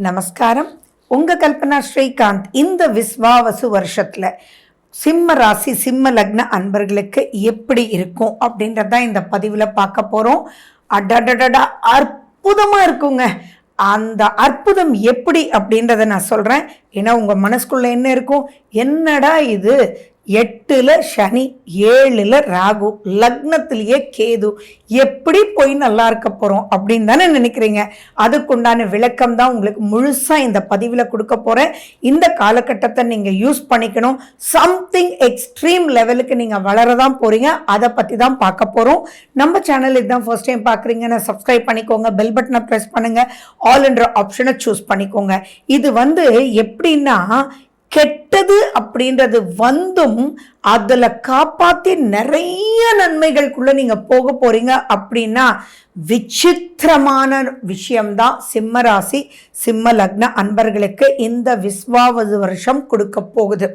நமஸ்காரம். உங்க கல்பனா ஸ்ரீகாந்த். இந்த விஸ்வாவசு வருஷத்துல சிம்ம ராசி சிம்ம லக்ன அன்பர்களுக்கு எப்படி இருக்கும் அப்படின்றதான் இந்த பதிவுல பார்க்க போறோம். அடடடடா, அற்புதமா இருக்குங்க. அந்த அற்புதம் எப்படி அப்படின்றத நான் சொல்றேன். ஏன்னா உங்க மனசுக்குள்ள என்ன இருக்கும், என்னடா இது 8ல் சனி 7ல் ராகு லக்னத்திலேயே கேது, எப்படி போய் நல்லா இருக்க போறோம் அப்படின்னு தானே நினைக்கிறீங்க. அதுக்குண்டான விளக்கம் தான் உங்களுக்கு முழுசா இந்த பதிவில் கொடுக்க போறேன். இந்த காலகட்டத்தை நீங்க யூஸ் பண்ணிக்கணும். சம்திங் எக்ஸ்ட்ரீம் லெவலுக்கு நீங்க வளரதான் போறீங்க. அதை பத்தி தான் பார்க்க போறோம். நம்ம சேனல் இதுதான் ஃபர்ஸ்ட் டைம் பார்க்குறீங்கன்னா சப்ஸ்கிரைப் பண்ணிக்கோங்க, பெல் பட்டனை ப்ரெஸ் பண்ணுங்க, ஆல் என்ற ஆப்ஷனை சூஸ் பண்ணிக்கோங்க. இது எப்படின்னா, கெட்டது அப்படின்றது வந்தும் அதுல காப்பாத்தி நிறைய நன்மைகளுக்குள்ள நீங்க போக போறீங்க அப்படின்னா விசித்திரமான விஷயம்தான் சிம்ம ராசி சிம்ம லக்ன அன்பர்களுக்கு இந்த விஸ்வாவது வருஷம் கொடுக்க போகுது.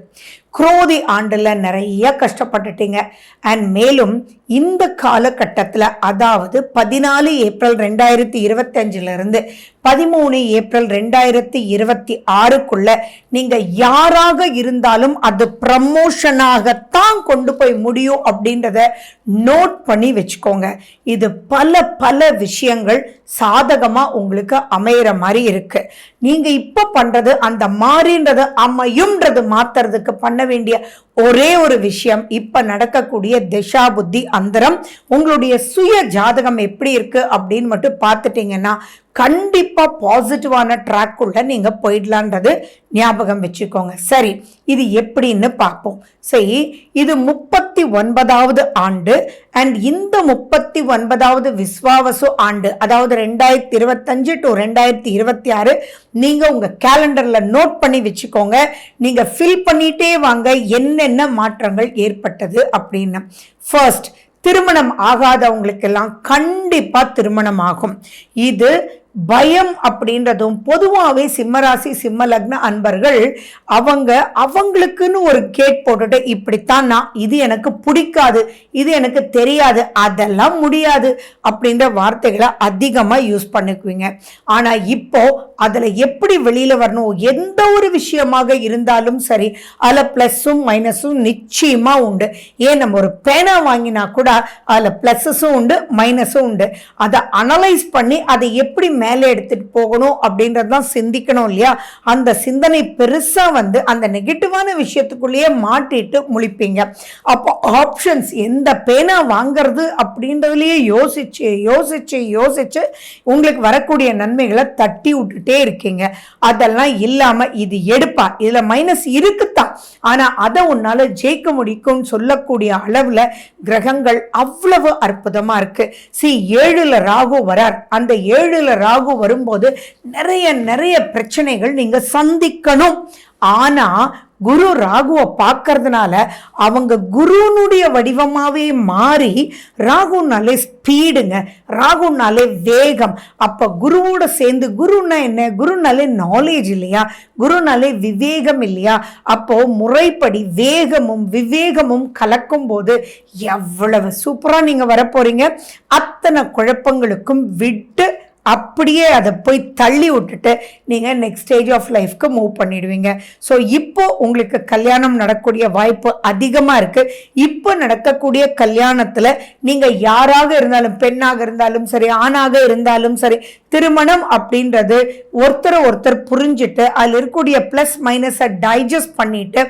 குரோதி ஆண்டுல நிறைய கஷ்டப்பட்டுட்டீங்க. அண்ட் மேலும் இந்த காலகட்டத்தில், அதாவது 14 ஏப்ரல் 2025 13 ஏப்ரல் 2026 நீங்க யாராக இருந்தாலும் அது ப்ரமோஷனாகத்தான் கொண்டு போய் முடியும் அப்படின்றத நோட் பண்ணி வச்சுக்கோங்க. இது பல விஷயங்கள் சாதகமா உங்களுக்கு அமையிற மாதிரி இருக்கு. நீங்க இப்ப பண்றது அந்த மாறின்றது அமையும்ன்றது மாத்துறதுக்கு பண்ண வேண்டிய ஒரே ஒரு விஷயம், இப்ப நடக்கக்கூடிய திசா புத்தி அந்தரம் உங்களுடைய சுய ஜாதகம் எப்படி இருக்கு அப்படின்னு மட்டும் பார்த்துட்டீங்கன்னா கண்டிப்பா பாசிட்டிவான ட்ராக் உள்ள நீங்க போயிடலான்றது ஞாபகம் வச்சுக்கோங்க. சரி, இது எப்படின்னு பார்ப்போம். சரி, இது 39வது ஆண்டு. அண்ட் இந்த 39வது விஸ்வாவசு ஆண்டு, அதாவது 2025 to 2026 நீங்க உங்க கேலண்டர்ல நோட் பண்ணி வச்சுக்கோங்க. நீங்க ஃபில் பண்ணிட்டே வாங்க என்னென்ன மாற்றங்கள் ஏற்பட்டது அப்படின்னு. ஃபர்ஸ்ட், திருமணம் ஆகாதவங்களுக்கெல்லாம் கண்டிப்பா திருமணம் ஆகும். இது பயம் அப்படின்றதும் பொதுவாகவே சிம்மராசி சிம்ம லக்ன அன்பர்கள் அவங்களுக்குன்னு ஒரு கேட் போட்டுட்டு, இப்படித்தான் நான், இது எனக்கு பிடிக்காது, இது எனக்கு தெரியாது, அதெல்லாம் முடியாது அப்படின்ற வார்த்தைகளை அதிகமா யூஸ் பண்ணிக்குவீங்க. ஆனா இப்போ அதுல எப்படி வெளியில வரணும், எந்த ஒரு விஷயமாக இருந்தாலும் சரி, அதுல பிளஸும் மைனஸும் நிச்சயமா உண்டு. ஏன், நம்ம ஒரு பேனா வாங்கினா கூட அதுல பிளஸஸும் உண்டு மைனஸும் உண்டு. அதை அனலைஸ் பண்ணி அதை எப்படி மேலே எடுத்துட்டு போகணும் அப்படின்றதான் சிந்திக்கணும் இல்லையா. அந்த சிந்தனை பெருசா அந்த நெகட்டிவான விஷயத்துக்குள்ளேயே மாட்டிட்டு முழிப்பீங்க. அப்போ ஆப்ஷன்ஸ் எந்த பேனா வாங்கிறது அப்படின்றதுலயே யோசிச்சு உங்களுக்கு வரக்கூடிய நன்மைகளை தட்டி விட்டுட்டே இருக்கீங்க. அதெல்லாம் இல்லாம இது எடுப்பா, இதுல மைனஸ் இருக்குத்தான், ஆனா அதை உன்னால ஜெயிக்க முடிக்கும்னு சொல்லக்கூடிய அளவுல கிரகங்கள் அவ்வளவு அற்புதமா இருக்கு. 7ல் ராகு வரார். அந்த 7ல் ராகு வரும்போது நிறைய பிரச்சனைகள் நீங்க சந்திக்கணும். ஆனா குரு ராகுவை பார்க்கறதுனால அவங்க குருனுடைய வடிவமாவே மாறி, ராகுனாலே ஸ்பீடுங்க, ராகுனாலே வேகம். அப்ப குருவோட சேர்ந்து, குருன்னா என்ன, குருனாலே நாலேஜ் இல்லையா, குருனாலே விவேகம் இல்லையா. அப்போ முறைப்படி வேகமும் விவேகமும் கலக்கும் போது எவ்வளவு சூப்பரா நீங்க வரப்போறீங்க. அத்தனை குழப்பங்களுக்கும் விட்டு அப்படியே அதை போய் தள்ளி விட்டுட்டு நீங்க நெக்ஸ்ட் ஸ்டேஜ் ஆஃப் லைஃப்க்கு மூவ் பண்ணிடுவீங்க. ஸோ இப்போ உங்களுக்கு கல்யாணம் நடக்கக்கூடிய வாய்ப்பு அதிகமா இருக்கு. இப்போ நடக்கக்கூடிய கல்யாணத்துல நீங்க யாராக இருந்தாலும், பெண்ணாக இருந்தாலும் சரி, ஆணாக இருந்தாலும் சரி, திருமணம் அப்படின்றது ஒருத்தர் புரிஞ்சுட்டு அதில் இருக்கக்கூடிய பிளஸ் மைனஸை டைஜஸ்ட் பண்ணிட்டு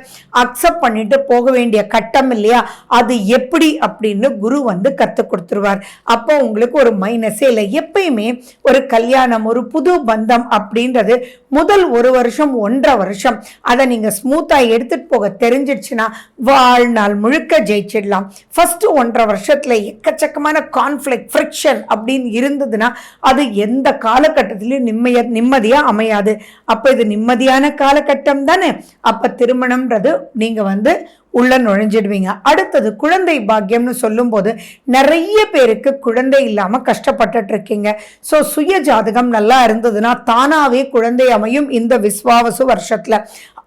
அக்செப்ட் பண்ணிட்டு போக வேண்டிய கட்டம் இல்லையா. அது எப்படி அப்படின்னு குரு கற்றுக் கொடுத்துருவார். அப்போ உங்களுக்கு ஒரு மைனஸே இல்லை. எப்பயுமே ஒரு கல்யாணம், ஒரு புது பந்தம் அப்படின்றது முதல் 1 வருஷம் 1.5 வருஷம் அதை நீங்க ஸ்மூத்தா எடுத்துட்டு போக தெரிஞ்சிடுச்சுன்னா வாழ்நாள் முழுக்க ஜெயிச்சிடலாம். ஃபர்ஸ்ட் 1.5 வருஷத்துல எக்கச்சக்கமான கான்ஃபிளிக்ட், ஃப்ரிக்ஷன் அப்படின்னு இருந்ததுன்னா அது எந்த காலகட்டத்திலையும் நிம்மதியா அமையாது. அப்ப இது நிம்மதியான காலகட்டம் தானே. அப்ப திருமணம்ன்றது நீங்க உள்ள நுழைஞ்சிடுவீங்க. அடுத்தது குழந்தை பாக்கியம்னு சொல்லும் போது நிறைய பேருக்கு குழந்தை இல்லாம கஷ்டப்பட்டுட்டு இருக்கீங்க. ஸோ சுய ஜாதகம் நல்லா இருந்ததுன்னா தானாவே குழந்தை அமையும் இந்த விஸ்வாவசு வருஷத்துல.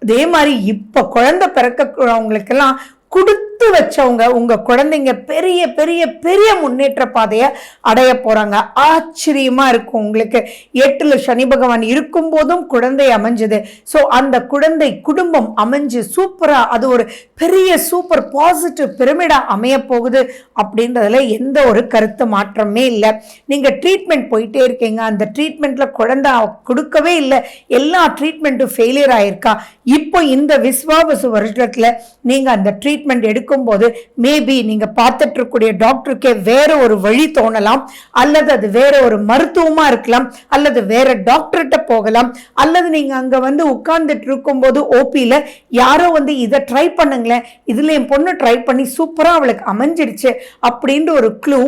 அதே மாதிரி இப்ப குழந்தை பிறக்கிறவங்களுக்கெல்லாம் கொடுத்த வச்சவங்க உங்க குழந்தைங்க பெரிய பெரிய பெரிய முன்னேற்ற பாதையை அடைய போறாங்க. ஆச்சரியமா இருக்கும் உங்களுக்கு. 8ல் சனி பகவான் இருக்கும் போதும் குழந்தை அமைஞ்சது. ஸோ அந்த குழந்தை குடும்பம் அமைஞ்சு சூப்பரா அது ஒரு பெரிய சூப்பர் பாசிட்டிவ் பிரமிடா அமைய போகுது அப்படின்றதுல எந்த ஒரு கருத்து மாற்றமே இல்லை. நீங்க ட்ரீட்மெண்ட் போயிட்டே இருக்கீங்க, அந்த ட்ரீட்மெண்ட்ல குழந்தை கொடுக்கவே இல்லை, எல்லா ட்ரீட்மெண்ட்டும் ஃபெயிலியர் ஆயிருக்கா. இப்போ இந்த விஸ்வாவசு வருஷத்துல நீங்க அந்த ட்ரீட்மெண்ட் எடுக்கும்போது மேபி நீங்க பார்த்துட்டு இருக்கக்கூடிய டாக்டருக்கே வேற ஒரு வழி தோணலாம், அல்லது அது வேற ஒரு மருத்துவமா இருக்கலாம், அல்லது வேற டாக்டர்கிட்ட போகலாம், அல்லது நீங்க அங்க உட்கார்ந்துட்டு இருக்கும்போது ஓபியில யாரோ இதை ட்ரை பண்ணுங்களேன், இதுல என் பொண்ணு ட்ரை பண்ணி சூப்பரா அவளுக்கு அமைஞ்சிருச்சு அப்படின்ற ஒரு க்ளூ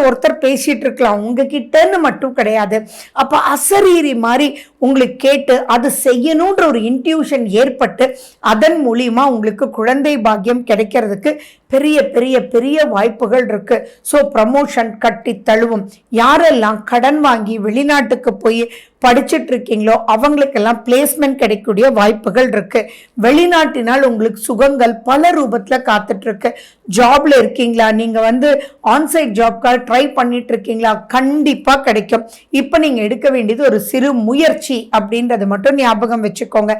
ஒருத்தர் பேசிட்டு இருக்கலாம், உங்ககிட்டன்னு மட்டும் கிடையாது. அப்ப அசரீரி மாதிரி உங்களுக்கு கேட்டு அது செய்யணும்ன்ற ஒரு இன்ட்யூஷன் ஏற்பட்டு அதன் மூலியமா உங்களுக்கு குழந்தை பாக்கியம் கிடைக்கிறதுக்கு பெரிய பெரிய பெரிய வாய்ப்புகள் இருக்கு. ஸோ ப்ரமோஷன் கட்டி தழுவும். யாரெல்லாம் கடன் வாங்கி வெளிநாட்டுக்கு போய் படிச்சுட்டு இருக்கீங்களோ அவங்களுக்கெல்லாம் பிளேஸ்மெண்ட் கிடைக்கக்கூடிய வாய்ப்புகள் இருக்கு. வெளிநாட்டினால் உங்களுக்கு சுகங்கள் பல ரூபத்துல காத்துட்டு இருக்கு. ஜாப்ல இருக்கீங்களா, நீங்க ஆன்சைட் ஜாப்காக ட்ரை பண்ணிட்டு இருக்கீங்களா, கண்டிப்பா கிடைக்கும். இப்ப நீங்க எடுக்க வேண்டியது ஒரு சிறு முயற்சி அப்படின்றத மட்டும் ஞாபகம் வச்சுக்கோங்க.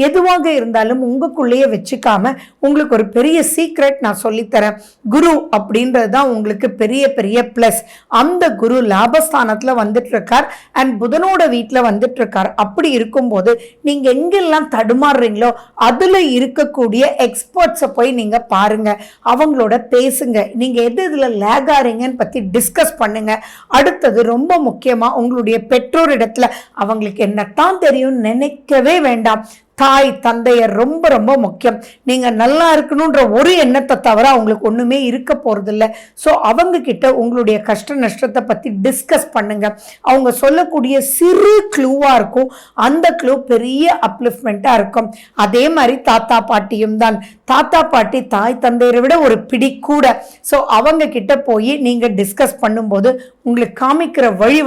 எதுவாக இருந்தாலும் உங்களுக்குள்ளேயே வச்சுக்காம உங்களுக்கு ஒரு பெரிய சீக்ரெட் நான் சொல்லித்தரேன். குரு அப்படின்றது தான் உங்களுக்கு பெரிய பெரிய பிளஸ். அந்த குரு லாபஸ்தானத்துல வந்துட்டு இருக்கார் அண்ட் புதனோட வீட்டுல வந்துட்டு இருக்கார். அப்படி இருக்கும்போது நீங்க எங்கெல்லாம் தடுமாறுறீங்களோ அதுல இருக்கக்கூடிய எக்ஸ்பர்ட்ஸை போய் நீங்க பாருங்க, அவங்களோட பேசுங்க, நீங்க எது இதுல லேக் ஆறீங்கன்னு பத்தி டிஸ்கஸ் பண்ணுங்க. அடுத்தது ரொம்ப முக்கியமா உங்களுடைய பெற்றோர் இடத்துல அவங்களுக்கு என்னத்தான் தெரியும் நினைக்கவே வேண்டாம். தாய் தந்தையர் ரொம்ப ரொம்ப முக்கியம். நீங்க நல்லா இருக்கணும்ன்ற ஒரு எண்ணத்தை தவிர அவங்களுக்கு ஒண்ணுமே இருக்க போறது இல்லை. ஸோ அவங்க கிட்ட உங்களுடைய கஷ்ட நஷ்டத்தை பத்தி டிஸ்கஸ் பண்ணுங்க. அவங்க சொல்லக்கூடிய சிறு க்ளூவா இருக்கும், அந்த க்ளூ பெரிய அப்லிஃப்ட்மெண்ட்டா இருக்கும். அதே மாதிரி தாத்தா பாட்டியும் தான். தாத்தா பாட்டி தாய் தந்தையரை விட ஒரு பிடி கூட. ஸோ அவங்க கிட்ட போய் நீங்க டிஸ்கஸ் பண்ணும்போது உங்களுக்கு காமிக்கிற வழி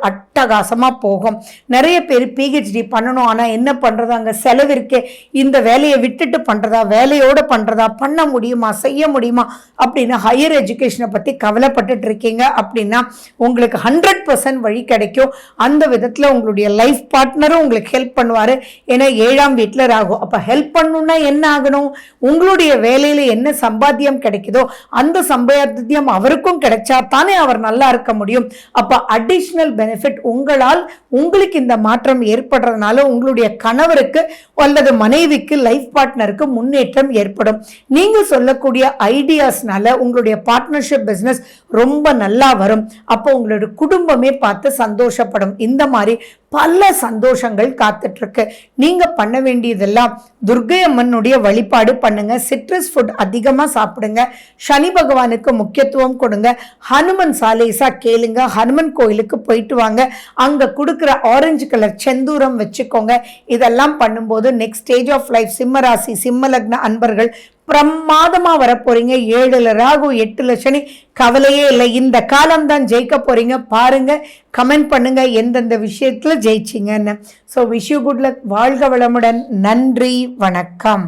அட்டகாசமா போகும். நிறைய பேர் பிஹெச்டி பண்ணணும், ஆனா என்ன பண்றது, அங்க செலவு இருக்கே, இந்த வேலையை விட்டுட்டு பண்றதா, வேலையோட பண்றதா, பண்ண முடியுமா, செய்ய முடியுமா அப்படின்னு ஹையர் எஜுகேஷனை பத்தி கவலைப்பட்டுட்டு இருக்கீங்க அப்படின்னா உங்களுக்கு 100% வழி கிடைக்கும். அந்த விதத்துல உங்களுடைய லைஃப் பார்ட்னரும் உங்களுக்கு ஹெல்ப் பண்ணுவாரு. ஏன்னா 7ஆம் வீட்டுல ராகு. அப்ப ஹெல்ப் பண்ணணும்னா என்ன ஆகணும், உங்களுடைய வேலையில என்ன சம்பாத்தியம் கிடைக்குதோ அந்த சம்பாத்தியம் அவருக்கும் கிடைச்சா தானே அவர் நல்லா இருக்க முடியும். அப்ப அடிஷனல் பெனிஃபிட் உங்களால் உங்களுக்கு இந்த மாற்றம் ஏற்படுறதுனால உங்களுடைய கணவருக்கு அல்லது மனைவிக்கு லைஃப் பார்ட்னருக்கு முன்னேற்றம் ஏற்படும். நீங்க சொல்லக்கூடிய ஐடியாஸ்னால உங்களுடைய பார்ட்னர்ஷிப் பிசினஸ் ரொம்ப நல்லா வரும். அப்போ உங்களுடைய குடும்பமே பார்த்து சந்தோஷப்படும். இந்த மாதிரி பல சந்தோஷங்கள் காத்துட்டு இருக்கு. நீங்க பண்ண வேண்டியதெல்லாம் துர்க்கை அம்மனுடைய வழிபாடு பண்ணுங்க, சிட்ரஸ் ஃபுட் அதிகமா சாப்பிடுங்க, சனி பகவானுக்கு முக்கியத்துவம் கொடுங்க, ஹனுமன் சாலேசா கேளுங்க, ஹனுமன் கோயிலுக்கு போயிட்டு வாங்க, அங்க கொடுக்குற ஆரஞ்சு கலர் செந்தூரம் வச்சுக்கோங்க. இதெல்லாம் பண்ணும்போது நெக்ஸ்ட் ஸ்டேஜ் ஆஃப் லைஃப் சிம்ம ராசி சிம்ம லக்ன அன்பர்கள் பிரமாதமா வரப்போறீங்க. 7ல் ராகு 8ல் சனி, கவலையே இல்லை. இந்த காலம் தான் ஜெயிக்க போறீங்க. பாருங்க, கமெண்ட் பண்ணுங்க எந்தெந்த விஷயத்துல ஜெயிச்சிங்கன்னு. So wish you good luck. வாழ்க வளமுடன். நன்றி, வணக்கம்.